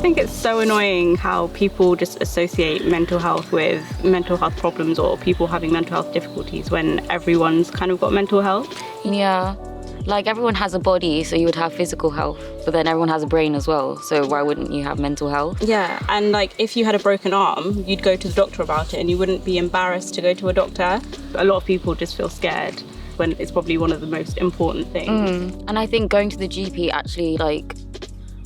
think it's so annoying how people just associate mental health with mental health problems or people having mental health difficulties when everyone's kind of got mental health. Yeah. Like, everyone has a body, so you would have physical health, but then everyone has a brain as well, so why wouldn't you have mental health? Yeah, and like if you had a broken arm, you'd go to the doctor about it and you wouldn't be embarrassed to go to a doctor. A lot of people just feel scared when it's probably one of the most important things. And I think going to the GP actually, like,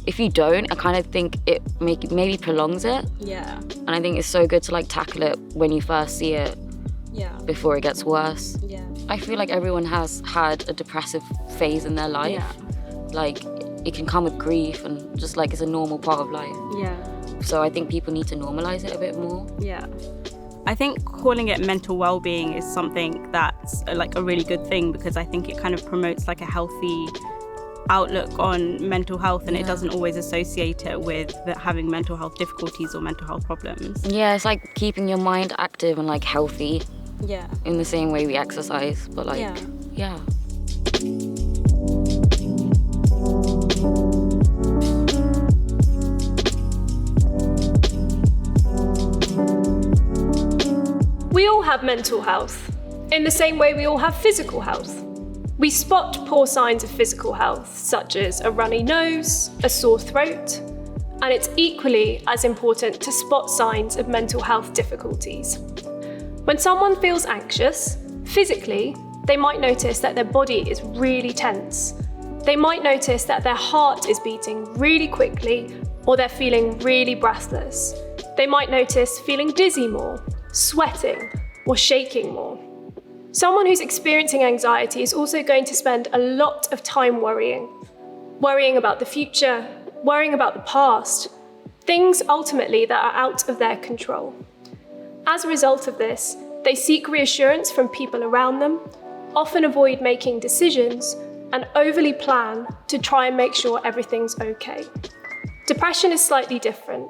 if you don't, I kind of think it maybe prolongs it. Yeah. And I think it's so good to like tackle it when you first see it. Yeah. Before it gets worse. Yeah. I feel like everyone has had a depressive phase in their life. Yeah. Like, it can come with grief and just like it's a normal part of life. Yeah. So I think people need to normalize it a bit more. Yeah. I think calling it mental well-being is something that's like a really good thing, because I think it kind of promotes like a healthy outlook on mental health, and it doesn't always associate it with having mental health difficulties or mental health problems. Yeah, it's like keeping your mind active and like healthy. Yeah. In the same way we exercise, but like, yeah. We all have mental health, in the same way we all have physical health. We spot poor signs of physical health, such as a runny nose, a sore throat, and it's equally as important to spot signs of mental health difficulties. When someone feels anxious, physically, they might notice that their body is really tense. They might notice that their heart is beating really quickly, or they're feeling really breathless. They might notice feeling dizzy more, sweating, or shaking more. Someone who's experiencing anxiety is also going to spend a lot of time worrying about the future, worrying about the past, things ultimately that are out of their control. As a result of this, they seek reassurance from people around them, often avoid making decisions, and overly plan to try and make sure everything's okay. Depression is slightly different.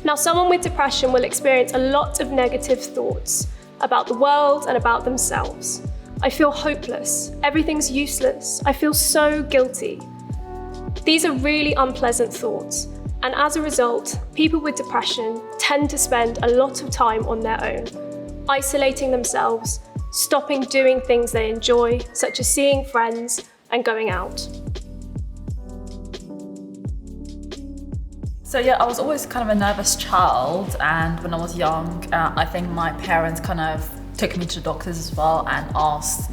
Now, someone with depression will experience a lot of negative thoughts about the world and about themselves. I feel hopeless, everything's useless, I feel so guilty. These are really unpleasant thoughts, and as a result, people with depression tend to spend a lot of time on their own, isolating themselves, stopping doing things they enjoy, such as seeing friends and going out. So yeah, I was always kind of a nervous child, and when I was young, I think my parents kind of took me to the doctors as well and asked,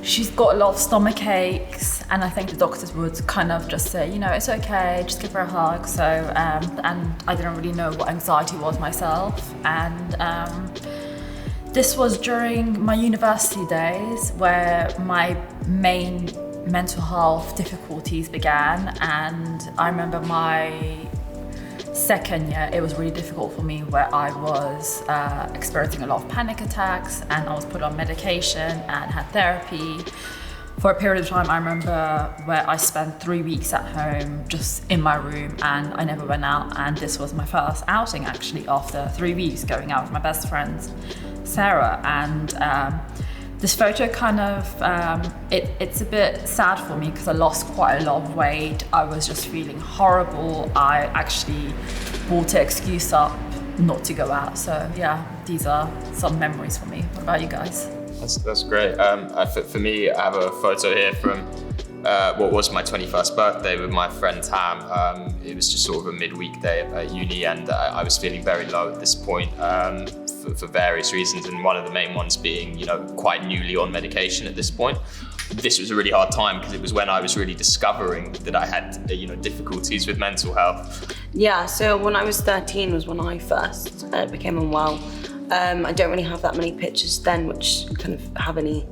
she's got a lot of stomach aches, and I think the doctors would kind of just say, it's okay, just give her a hug. So, and I didn't really know what anxiety was myself. And this was during my university days where my main mental health difficulties began. And I remember my second year, it was really difficult for me, where I was experiencing a lot of panic attacks, and I was put on medication and had therapy. For a period of time, I remember where I spent 3 weeks at home, just in my room, and I never went out. And this was my first outing, actually, after 3 weeks going out with my best friend, Sarah. And this photo kind of, it's a bit sad for me because I lost quite a lot of weight. I was just feeling horrible. I actually brought an excuse up not to go out. So yeah, these are some memories for me. What about you guys? That's great. For me, I have a photo here from what was my 21st birthday with my friend Tam. It was just sort of a midweek day at uni, and I was feeling very low at this point for various reasons, and one of the main ones being, quite newly on medication at this point. This was a really hard time because it was when I was really discovering that I had, difficulties with mental health. Yeah, so when I was 13 was when I first became unwell. I don't really have that many pictures then which kind of have any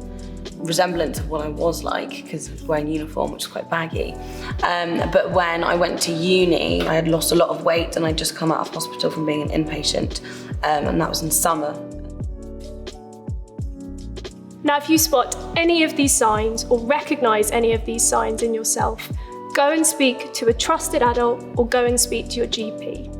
resemblance of what I was like, because I was wearing uniform, which is quite baggy. But when I went to uni, I had lost a lot of weight, and I'd just come out of hospital from being an inpatient, and that was in summer. Now, if you spot any of these signs or recognise any of these signs in yourself, go and speak to a trusted adult or go and speak to your GP.